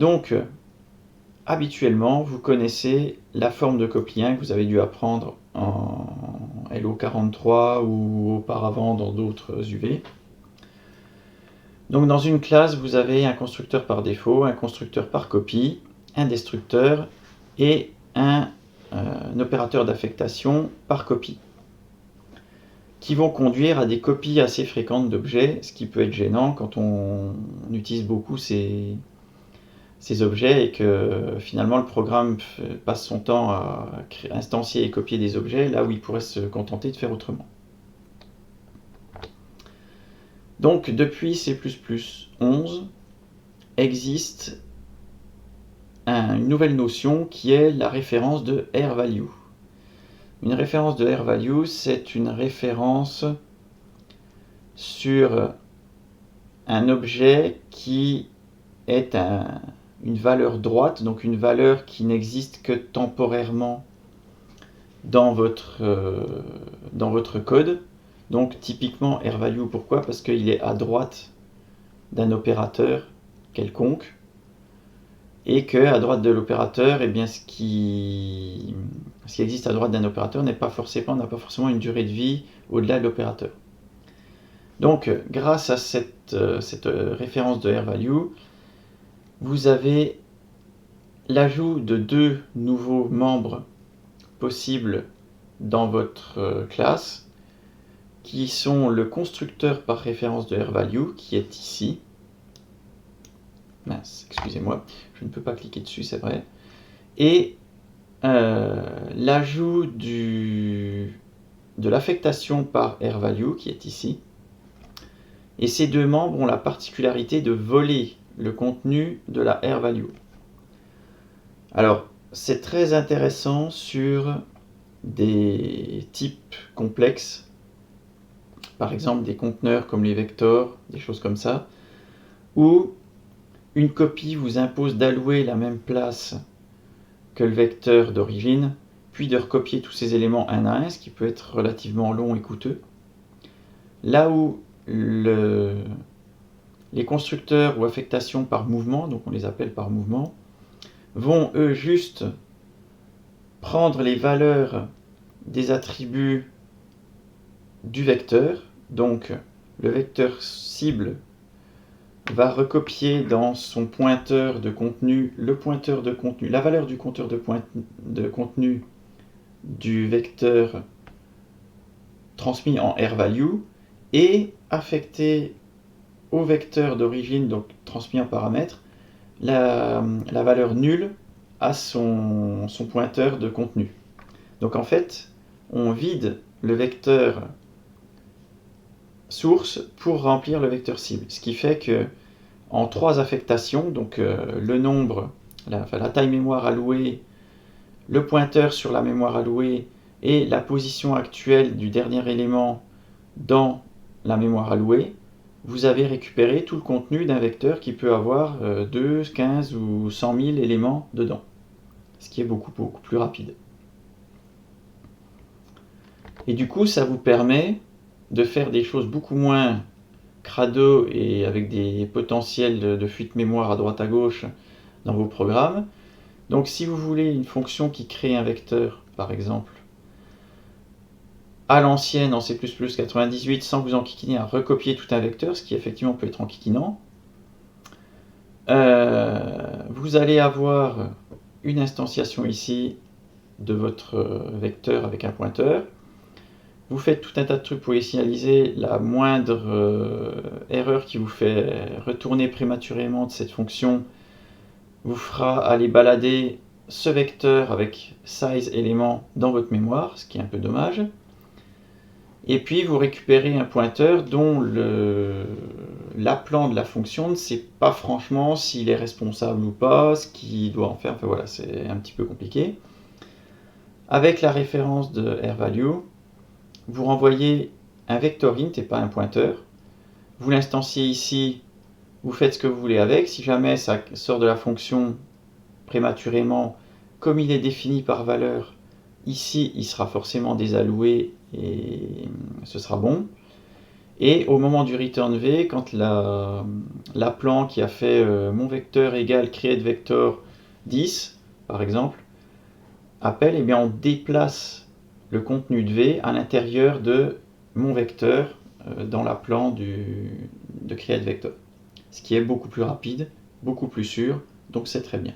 Donc, habituellement, vous connaissez la forme de copie 1 que vous avez dû apprendre en LO43 ou auparavant dans d'autres UV. Donc dans une classe, vous avez un constructeur par défaut, un constructeur par copie, un destructeur et un opérateur d'affectation par copie, qui vont conduire à des copies assez fréquentes d'objets, ce qui peut être gênant quand on utilise beaucoup ces objets et que finalement le programme passe son temps à instancier et copier des objets là où il pourrait se contenter de faire autrement. Donc depuis C++11 existe une nouvelle notion qui est la référence de R-value. Une référence de R-value, c'est une référence sur un objet qui est une valeur droite, donc une valeur qui n'existe que temporairement dans votre code. Donc typiquement R-value, pourquoi? Parce qu'il est à droite d'un opérateur quelconque, et que à droite de l'opérateur, eh bien, ce qui existe à droite d'un opérateur n'a pas forcément une durée de vie au-delà de l'opérateur. Donc grâce à cette référence de R-value, vous avez l'ajout de deux nouveaux membres possibles dans votre classe, qui sont le constructeur par référence de R-value, qui est ici. Mince, excusez-moi, je ne peux pas cliquer dessus, c'est vrai. Et l'ajout de l'affectation par R-value, qui est ici. Et ces deux membres ont la particularité de voler le contenu de la R-value. Alors, c'est très intéressant sur des types complexes, par exemple des conteneurs comme les vectors, des choses comme ça, où une copie vous impose d'allouer la même place que le vecteur d'origine, puis de recopier tous ces éléments un à un, ce qui peut être relativement long et coûteux. Là où les constructeurs ou affectations par mouvement, donc on les appelle par mouvement, vont eux juste prendre les valeurs des attributs du vecteur, donc le vecteur cible va recopier dans son pointeur de contenu la valeur du compteur de contenu du vecteur transmis en R-value et affecter au vecteur d'origine, donc transmis en paramètre, la valeur nulle à son pointeur de contenu. Donc en fait, on vide le vecteur source pour remplir le vecteur cible. Ce qui fait que en trois affectations, donc le nombre, la taille mémoire allouée, le pointeur sur la mémoire allouée et la position actuelle du dernier élément dans la mémoire allouée, vous avez récupéré tout le contenu d'un vecteur qui peut avoir 2, 15 ou 100 000 éléments dedans, ce qui est beaucoup plus rapide. Et du coup, ça vous permet de faire des choses beaucoup moins crado et avec des potentiels de fuite mémoire à droite à gauche dans vos programmes. Donc si vous voulez une fonction qui crée un vecteur, par exemple, à l'ancienne en C++ 98 sans vous enquiquiner à recopier tout un vecteur, ce qui effectivement peut être enquiquinant, vous allez avoir une instantiation ici de votre vecteur avec un pointeur. Vous faites tout un tas de trucs pour initialiser la moindre erreur qui vous fait retourner prématurément de cette fonction vous fera aller balader ce vecteur avec size élément dans votre mémoire, ce qui est un peu dommage. Et puis vous récupérez un pointeur dont l'appelant de la fonction ne sait pas franchement s'il est responsable ou pas, ce qu'il doit en faire, enfin voilà, c'est un petit peu compliqué. Avec la référence de R-value, vous renvoyez un vector int et pas un pointeur. Vous l'instanciez ici, vous faites ce que vous voulez avec. Si jamais ça sort de la fonction prématurément, comme il est défini par valeur, ici il sera forcément désalloué et ce sera bon. Et au moment du return v, quand l'appelant qui a fait mon vecteur égale createVector 10, par exemple, appelle, eh bien on déplace le contenu de v à l'intérieur de mon vecteur dans l'appelant de createVector. Ce qui est beaucoup plus rapide, beaucoup plus sûr, donc c'est très bien.